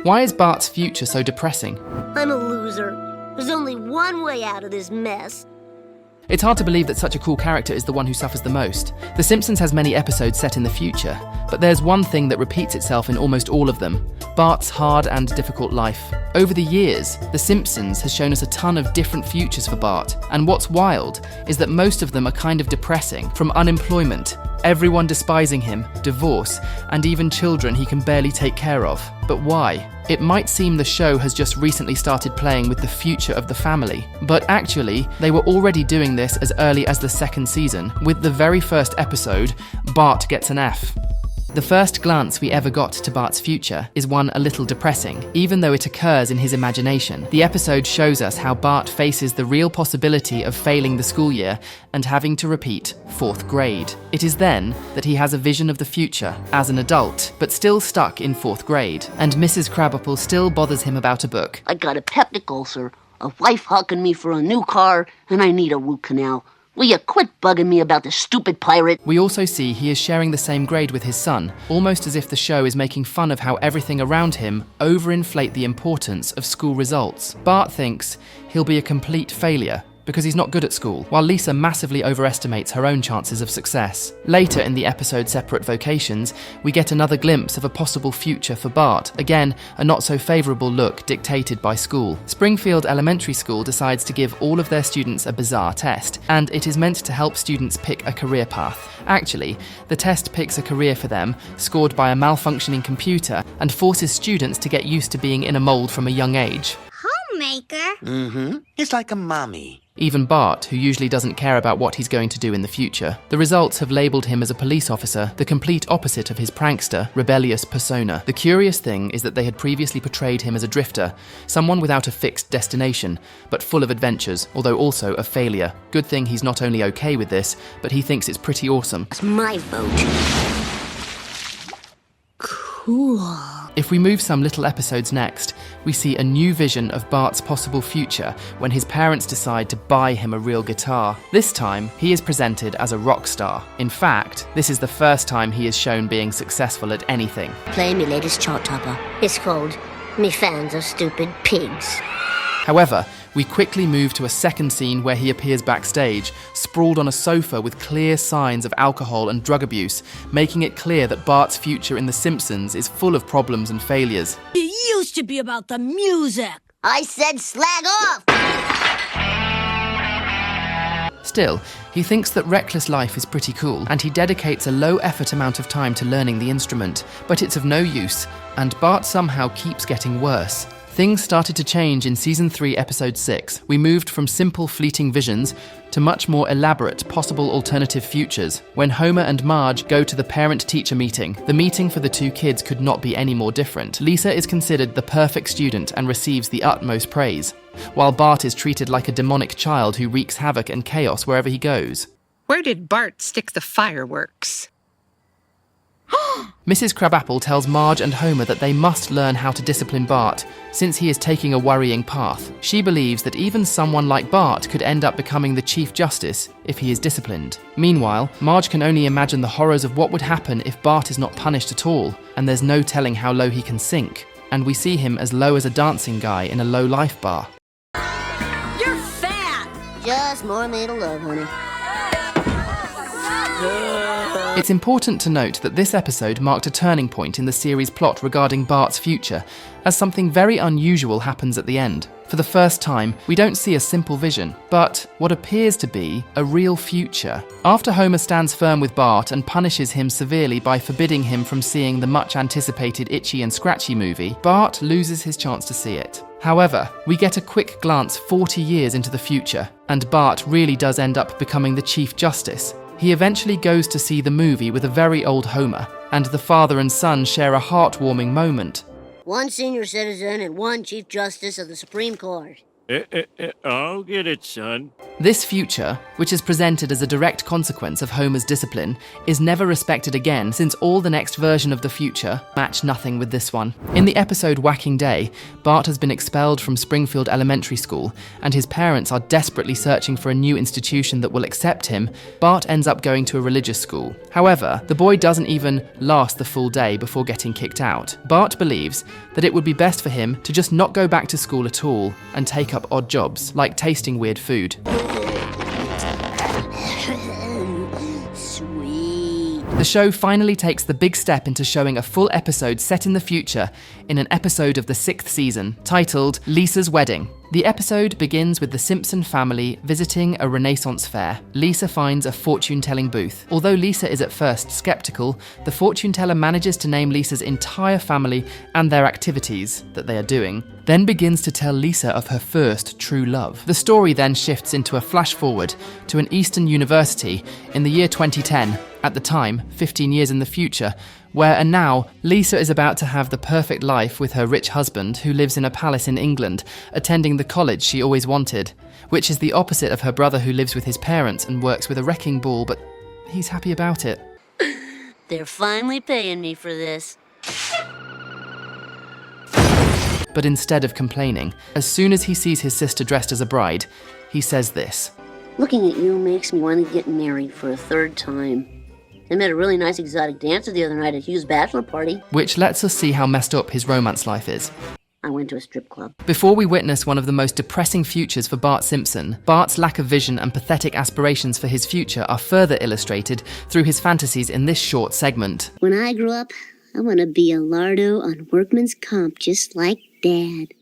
Why is Bart's future so depressing? I'm a loser. There's only one way out of this mess. It's hard to believe that such a cool character is the one who suffers the most. The Simpsons has many episodes set in the future, but there's one thing that repeats itself in almost all of them: Bart's hard and difficult life. Over the years, The Simpsons has shown us a ton of different futures for Bart, and what's wild is that most of them are kind of depressing, from unemployment, everyone despising him, divorce, and even children he can barely take care of. But why? It might seem the show has just recently started playing with the future of the family, but actually, they were already doing this as early as the second season, with the very first episode, Bart Gets an F. The first glance we ever got to Bart's future is one a little depressing, even though it occurs in his imagination. The episode shows us how Bart faces the real possibility of failing the school year and having to repeat 4th grade. It is then that he has a vision of the future as an adult, but still stuck in 4th grade, and Mrs. Crabapple still bothers him about a book. I got a peptic ulcer, a wife hawking me for a new car, and I need a root canal. Will you quit bugging me about the stupid pirate? We also see he is sharing the same grade with his son, almost as if the show is making fun of how everything around him overinflate the importance of school results. Bart thinks he'll be a complete failure because he's not good at school, while Lisa massively overestimates her own chances of success. Later in the episode Separate Vocations, we get another glimpse of a possible future for Bart, again a not so favourable look dictated by school. Springfield Elementary School decides to give all of their students a bizarre test, and it is meant to help students pick a career path. Actually, the test picks a career for them, scored by a malfunctioning computer, and forces students to get used to being in a mould from a young age. Homemaker? It's like a mommy. Even Bart, who usually doesn't care about what he's going to do in the future. The results have labelled him as a police officer, the complete opposite of his prankster, rebellious persona. The curious thing is that they had previously portrayed him as a drifter, someone without a fixed destination, but full of adventures, although also a failure. Good thing he's not only okay with this, but he thinks it's pretty awesome. It's my vote. Cool. If we move some little episodes next, we see a new vision of Bart's possible future when his parents decide to buy him a real guitar. This time, he is presented as a rock star. In fact, this is the first time he is shown being successful at anything. Play me latest chart topper. It's called Me Fans Are Stupid Pigs. However, we quickly move to a second scene where he appears backstage, sprawled on a sofa with clear signs of alcohol and drug abuse, making it clear that Bart's future in The Simpsons is full of problems and failures. It used to be about the music. I said slag off! Still, he thinks that reckless life is pretty cool, and he dedicates a low-effort amount of time to learning the instrument, but it's of no use, and Bart somehow keeps getting worse. Things started to change in Season 3, Episode 6. We moved from simple, fleeting visions to much more elaborate, possible alternative futures. When Homer and Marge go to the parent-teacher meeting, the meeting for the two kids could not be any more different. Lisa is considered the perfect student and receives the utmost praise, while Bart is treated like a demonic child who wreaks havoc and chaos wherever he goes. Where did Bart stick the fireworks? Mrs. Crabapple tells Marge and Homer that they must learn how to discipline Bart, since he is taking a worrying path. She believes that even someone like Bart could end up becoming the Chief Justice if he is disciplined. Meanwhile, Marge can only imagine the horrors of what would happen if Bart is not punished at all, and there's no telling how low he can sink. And we see him as low as a dancing guy in a low-life bar. You're fat. Just more made of love, honey. It's important to note that this episode marked a turning point in the series' plot regarding Bart's future, as something very unusual happens at the end. For the first time, we don't see a simple vision, but what appears to be a real future. After Homer stands firm with Bart and punishes him severely by forbidding him from seeing the much-anticipated Itchy and Scratchy movie, Bart loses his chance to see it. However, we get a quick glance 40 years into the future, and Bart really does end up becoming the Chief Justice. He eventually goes to see the movie with a very old Homer, and the father and son share a heartwarming moment. One senior citizen and one Chief Justice of the Supreme Court. I'll get it, son. This future, which is presented as a direct consequence of Homer's discipline, is never respected again since all the next version of the future match nothing with this one. In the episode Whacking Day, Bart has been expelled from Springfield Elementary School, and his parents are desperately searching for a new institution that will accept him. Bart ends up going to a religious school. However, the boy doesn't even last the full day before getting kicked out. Bart believes that it would be best for him to just not go back to school at all and take up odd jobs, like tasting weird food. Sweet. The show finally takes the big step into showing a full episode set in the future in an episode of the 6th season, titled Lisa's Wedding. The episode begins with the Simpson family visiting a Renaissance fair. Lisa finds a fortune-telling booth. Although Lisa is at first skeptical, the fortune teller manages to name Lisa's entire family and their activities that they are doing, then begins to tell Lisa of her first true love. The story then shifts into a flash forward to an Eastern university in the year 2010, at the time, 15 years in the future, where and now Lisa is about to have the perfect life with her rich husband who lives in a palace in England, attending the college she always wanted, which is the opposite of her brother who lives with his parents and works with a wrecking ball, but he's happy about it. They're finally paying me for this. But instead of complaining, as soon as he sees his sister dressed as a bride, he says this. Looking at you makes me want to get married for a third time. I met a really nice exotic dancer the other night at Hugh's bachelor party. Which lets us see how messed up his romance life is. I went to a strip club. Before we witness one of the most depressing futures for Bart Simpson, Bart's lack of vision and pathetic aspirations for his future are further illustrated through his fantasies in this short segment. When I grow up, I want to be a lardo on workman's comp just like Dad.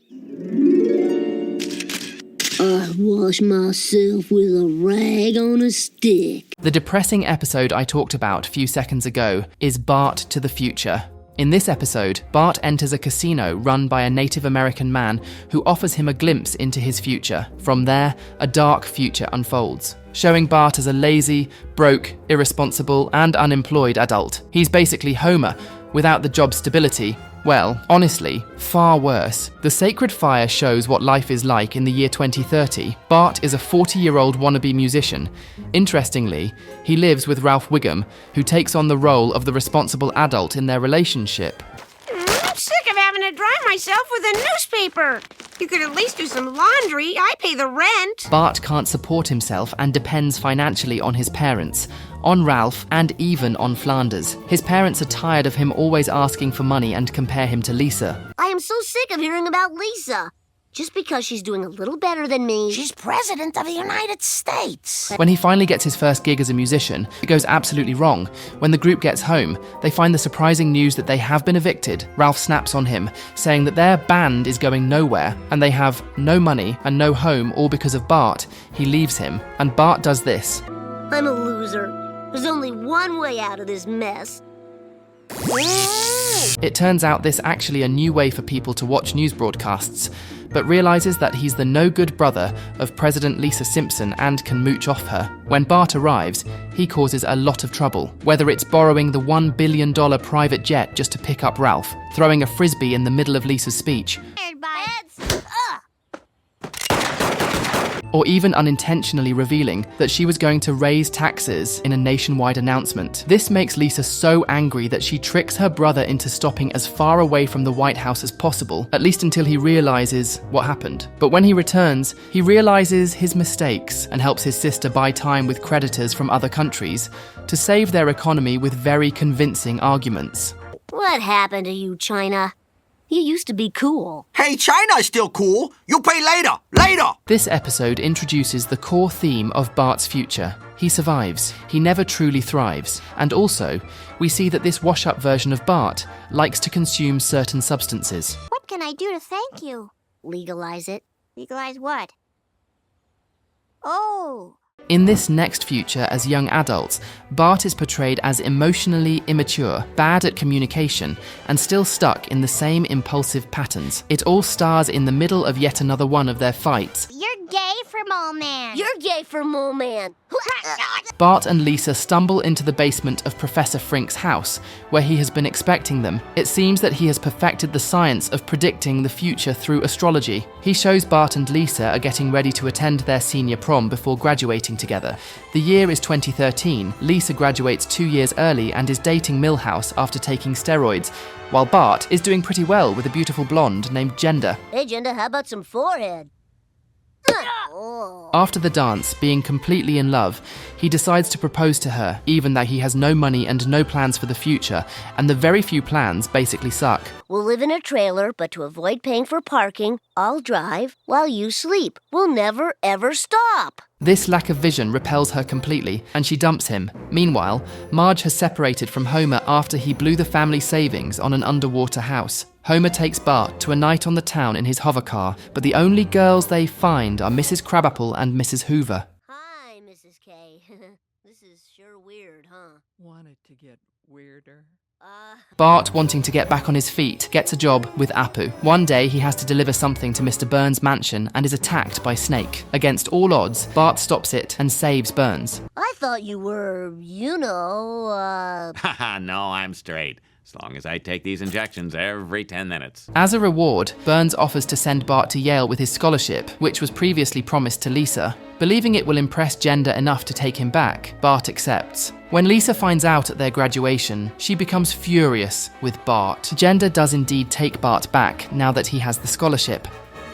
I wash myself with a rag on a stick. The depressing episode I talked about a few seconds ago is Bart to the Future. In this episode, Bart enters a casino run by a Native American man who offers him a glimpse into his future. From there, a dark future unfolds, showing Bart as a lazy, broke, irresponsible, and unemployed adult. He's basically Homer, without the job stability. Well, honestly, far worse. The Sacred Fire shows what life is like in the year 2030. Bart is a 40-year-old wannabe musician. Interestingly, he lives with Ralph Wiggum, who takes on the role of the responsible adult in their relationship. I'm sick of having to dry myself with a newspaper. You could at least do some laundry. I pay the rent. Bart can't support himself and depends financially on his parents, on Ralph, and even on Flanders. His parents are tired of him always asking for money and compare him to Lisa. I am so sick of hearing about Lisa. Just because she's doing a little better than me. She's president of the United States. When he finally gets his first gig as a musician, it goes absolutely wrong. When the group gets home, they find the surprising news that they have been evicted. Ralph snaps on him, saying that their band is going nowhere, and they have no money and no home, all because of Bart. He leaves him, and Bart does this. I'm a loser. There's only one way out of this mess. It turns out this actually a new way for people to watch news broadcasts, but realizes that he's the no-good brother of President Lisa Simpson and can mooch off her. When Bart arrives, he causes a lot of trouble, whether it's borrowing the $1 billion private jet just to pick up Ralph, throwing a frisbee in the middle of Lisa's speech, or even unintentionally revealing that she was going to raise taxes in a nationwide announcement. This makes Lisa so angry that she tricks her brother into stopping as far away from the White House as possible, at least until he realizes what happened. But when he returns, he realizes his mistakes and helps his sister buy time with creditors from other countries to save their economy with very convincing arguments. What happened to you, China? You used to be cool. Hey, China's still cool. You pay later. Later! This episode introduces the core theme of Bart's future. He survives. He never truly thrives. And also, we see that this wash-up version of Bart likes to consume certain substances. What can I do to thank you? Legalize it. Legalize what? Oh. In this next future as young adults, Bart is portrayed as emotionally immature, bad at communication, and still stuck in the same impulsive patterns. It all stars in the middle of yet another one of their fights. You're gay for for Mole Man. You're gay for Mole Man. Bart and Lisa stumble into the basement of Professor Frink's house, where he has been expecting them. It seems that he has perfected the science of predicting the future through astrology. He shows Bart and Lisa are getting ready to attend their senior prom before graduating together. The year is 2013. Lisa graduates 2 years early and is dating Milhouse after taking steroids, while Bart is doing pretty well with a beautiful blonde named Genda. Hey, Genda, how about some forehead? After the dance, being completely in love, he decides to propose to her, even though he has no money and no plans for the future, and the very few plans basically suck. We'll live in a trailer, but to avoid paying for parking, I'll drive while you sleep. We'll never, ever stop. This lack of vision repels her completely, and she dumps him. Meanwhile, Marge has separated from Homer after he blew the family savings on an underwater house. Homer takes Bart to a night on the town in his hovercar, but the only girls they find are Mrs. Crabapple and Mrs. Hoover. Hi, Mrs. K. This is sure weird, huh? Wanted to get weirder. Bart, wanting to get back on his feet, gets a job with Apu. One day, he has to deliver something to Mr. Burns' mansion and is attacked by Snake. Against all odds, Bart stops it and saves Burns. I thought you were, Haha, no, I'm straight. As long as I take these injections every 10 minutes. As a reward, Burns offers to send Bart to Yale with his scholarship, which was previously promised to Lisa. Believing it will impress Genda enough to take him back, Bart accepts. When Lisa finds out at their graduation, she becomes furious with Bart. Genda does indeed take Bart back now that he has the scholarship.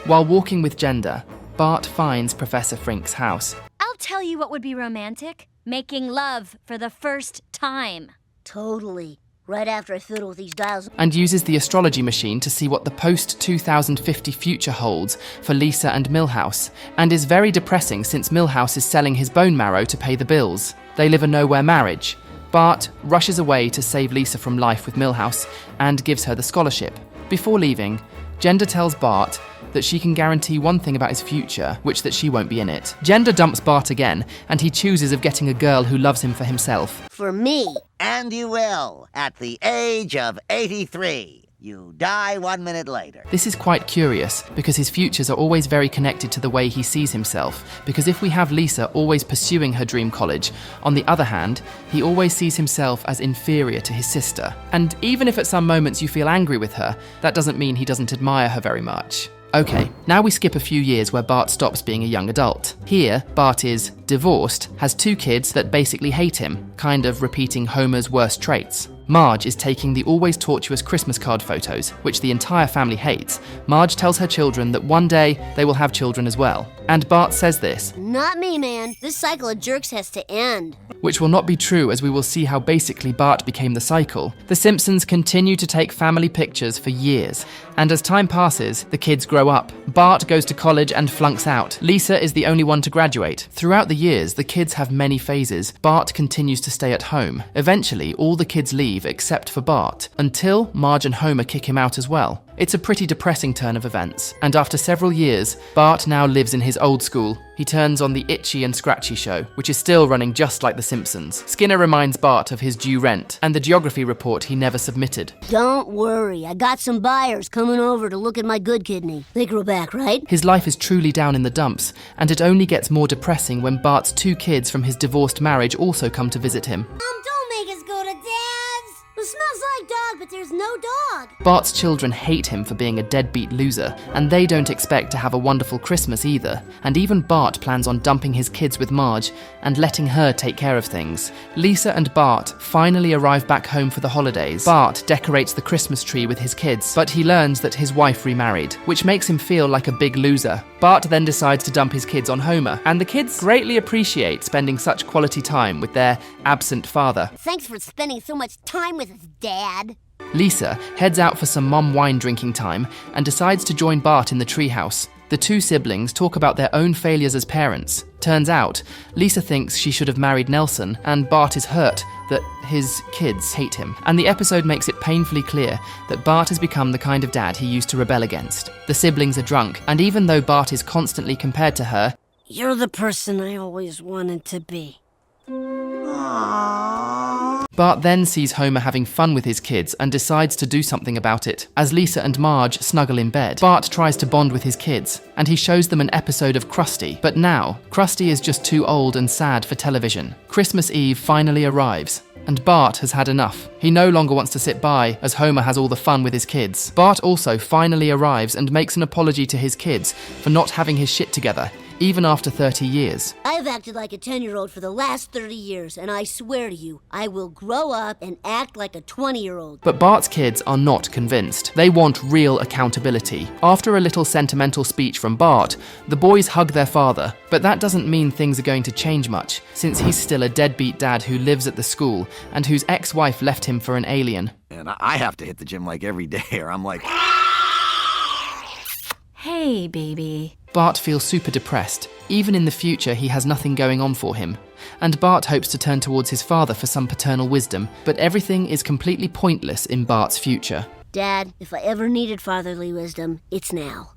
While walking with Genda, Bart finds Professor Frink's house. I'll tell you what would be romantic. Making love for the first time. Totally. Right after I fiddle with these dials. And uses the astrology machine to see what the post-2050 future holds for Lisa and Milhouse, and is very depressing since Milhouse is selling his bone marrow to pay the bills. They live a nowhere marriage. Bart rushes away to save Lisa from life with Milhouse and gives her the scholarship. Before leaving, Genda tells Bart that she can guarantee one thing about his future, which that she won't be in it. Genda dumps Bart again, and he chooses of getting a girl who loves him for himself. For me. And you will, at the age of 83. You die 1 minute later. This is quite curious, because his futures are always very connected to the way he sees himself. Because if we have Lisa always pursuing her dream college, on the other hand, he always sees himself as inferior to his sister. And even if at some moments you feel angry with her, that doesn't mean he doesn't admire her very much. Okay, now we skip a few years where Bart stops being a young adult. Here, Bart is divorced, has 2 kids that basically hate him, kind of repeating Homer's worst traits. Marge is taking the always tortuous Christmas card photos, which the entire family hates. Marge tells her children that one day they will have children as well. And Bart says this. Not me, man. This cycle of jerks has to end. Which will not be true, as we will see how basically Bart became the cycle. The Simpsons continue to take family pictures for years, and as time passes, the kids grow up. Bart goes to college and flunks out. Lisa is the only one to graduate. Throughout the years, the kids have many phases. Bart continues to stay at home. Eventually, all the kids leave except for Bart, until Marge and Homer kick him out as well. It's a pretty depressing turn of events, and after several years, Bart now lives in his old school. He turns on the Itchy and Scratchy show, which is still running just like The Simpsons. Skinner reminds Bart of his due rent, and the geography report he never submitted. Don't worry, I got some buyers coming over to look at my good kidney. They grow back, right? His life is truly down in the dumps, and it only gets more depressing when Bart's 2 kids from his divorced marriage also come to visit him. Don't make us go to Dad's. It smells like dog, but there's no dog. Bart's children hate him for being a deadbeat loser, and they don't expect to have a wonderful Christmas either. And even Bart plans on dumping his kids with Marge and letting her take care of things. Lisa and Bart finally arrive back home for the holidays. Bart decorates the Christmas tree with his kids, but he learns that his wife remarried, which makes him feel like a big loser. Bart then decides to dump his kids on Homer, and the kids greatly appreciate spending such quality time with their absent father. Thanks for spending so much time with us, Dad. Lisa heads out for some mom wine drinking time and decides to join Bart in the treehouse. The 2 siblings talk about their own failures as parents. Turns out, Lisa thinks she should have married Nelson, and Bart is hurt that his kids hate him. And the episode makes it painfully clear that Bart has become the kind of dad he used to rebel against. The siblings are drunk, and even though Bart is constantly compared to her, You're the person I always wanted to be. Bart then sees Homer having fun with his kids and decides to do something about it. As Lisa and Marge snuggle in bed, Bart tries to bond with his kids, and he shows them an episode of Krusty. But now, Krusty is just too old and sad for television. Christmas Eve finally arrives, and Bart has had enough. He no longer wants to sit by as Homer has all the fun with his kids. Bart also finally arrives and makes an apology to his kids for not having his shit together, even after 30 years. I've acted like a 10-year-old for the last 30 years, and I swear to you, I will grow up and act like a 20-year-old. But Bart's kids are not convinced. They want real accountability. After a little sentimental speech from Bart, the boys hug their father, but that doesn't mean things are going to change much, since he's still a deadbeat dad who lives at the school and whose ex-wife left him for an alien. And I have to hit the gym like every day, or I'm like... Hey, baby. Bart feels super depressed. Even in the future, he has nothing going on for him. And Bart hopes to turn towards his father for some paternal wisdom, but everything is completely pointless in Bart's future. Dad, if I ever needed fatherly wisdom, it's now.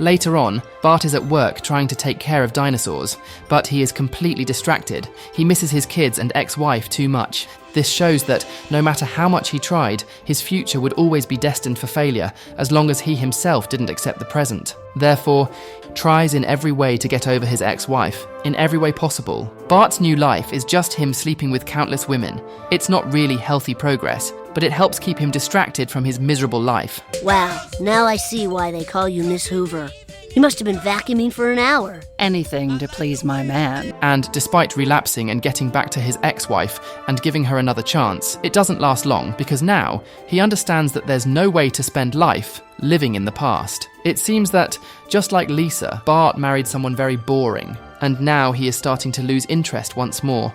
Later on, Bart is at work trying to take care of dinosaurs, but he is completely distracted. He misses his kids and ex-wife too much. This shows that no matter how much he tried, his future would always be destined for failure as long as he himself didn't accept the present. Therefore, tries in every way to get over his ex-wife, in every way possible. Bart's new life is just him sleeping with countless women. It's not really healthy progress, but it helps keep him distracted from his miserable life. Wow, now I see why they call you Miss Hoover. You must have been vacuuming for an hour. Anything to please my man. And despite relapsing and getting back to his ex-wife and giving her another chance, it doesn't last long because now he understands that there's no way to spend life living in the past. It seems that, just like Lisa, Bart married someone very boring, and now he is starting to lose interest once more.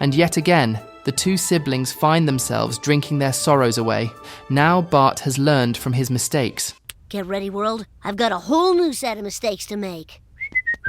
And yet again, the two siblings find themselves drinking their sorrows away. Now Bart has learned from his mistakes. Get ready, world. I've got a whole new set of mistakes to make.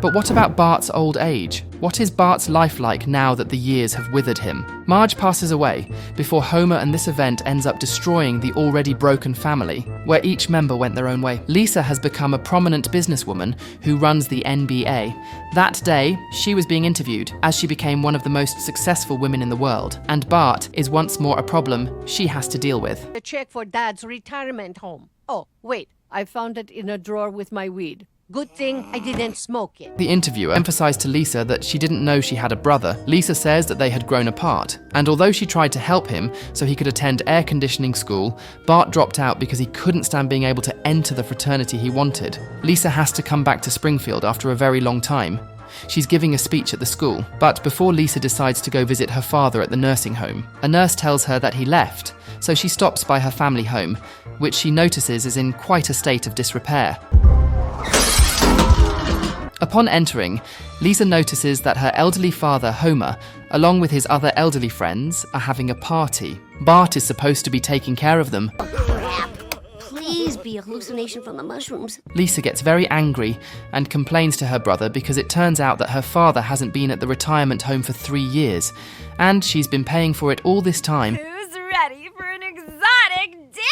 But what about Bart's old age? What is Bart's life like now that the years have withered him? Marge passes away before Homer and this event ends up destroying the already broken family, where each member went their own way. Lisa has become a prominent businesswoman who runs the NBA. That day, she was being interviewed as she became one of the most successful women in the world, and Bart is once more a problem she has to deal with. A check for Dad's retirement home. Oh, wait, I found it in a drawer with my weed. Good thing I didn't smoke it. The interviewer emphasized to Lisa that she didn't know she had a brother. Lisa says that they had grown apart, and although she tried to help him so he could attend air conditioning school, Bart dropped out because he couldn't stand being able to enter the fraternity he wanted. Lisa has to come back to Springfield after a very long time. She's giving a speech at the school, but before Lisa decides to go visit her father at the nursing home, a nurse tells her that he left, so she stops by her family home, which she notices is in quite a state of disrepair. Upon entering, Lisa notices that her elderly father, Homer, along with his other elderly friends, are having a party. Bart is supposed to be taking care of them. Crap. Please be a hallucination from the mushrooms. Lisa gets very angry and complains to her brother because it turns out that her father hasn't been at the retirement home for 3 years, and she's been paying for it all this time. Who's ready for an exotic dancer?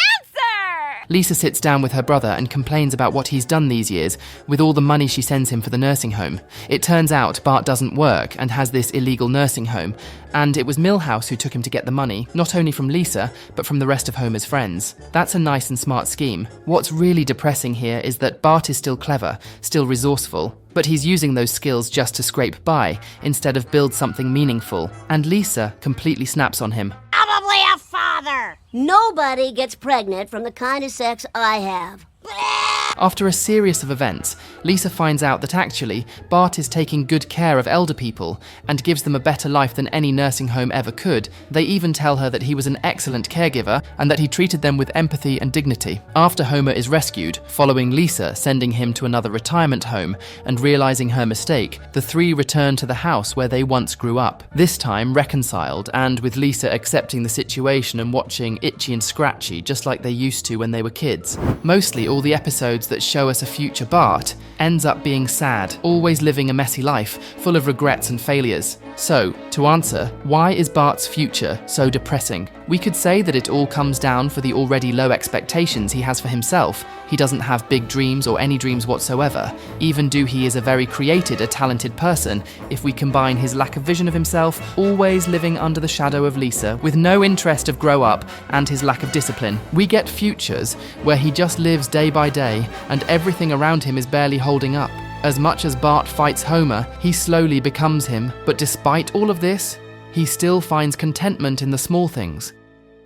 Lisa sits down with her brother and complains about what he's done these years with all the money she sends him for the nursing home. It turns out Bart doesn't work and has this illegal nursing home, and it was Milhouse who took him to get the money, not only from Lisa, but from the rest of Homer's friends. That's a nice and smart scheme. What's really depressing here is that Bart is still clever, still resourceful, but he's using those skills just to scrape by, instead of build something meaningful. And Lisa completely snaps on him. Probably a father. Nobody gets pregnant from the kind of sex I have. After a series of events, Lisa finds out that actually Bart is taking good care of elder people and gives them a better life than any nursing home ever could. They even tell her that he was an excellent caregiver and that he treated them with empathy and dignity. After Homer is rescued, following Lisa sending him to another retirement home and realizing her mistake, the three return to the house where they once grew up. This time reconciled, and with Lisa accepting the situation and watching Itchy and Scratchy just like they used to when they were kids. Mostly all the episodes episodes that show us a future Bart ends up being sad, always living a messy life, full of regrets and failures. So, to answer, why is Bart's future so depressing? We could say that it all comes down for the already low expectations he has for himself. He doesn't have big dreams or any dreams whatsoever, even though he is a very created, a talented person. If we combine his lack of vision of himself, always living under the shadow of Lisa, with no interest of grow up, and his lack of discipline, we get futures where he just lives day by day and everything around him is barely holding up. As much as Bart fights Homer, he slowly becomes him, but despite all of this, he still finds contentment in the small things.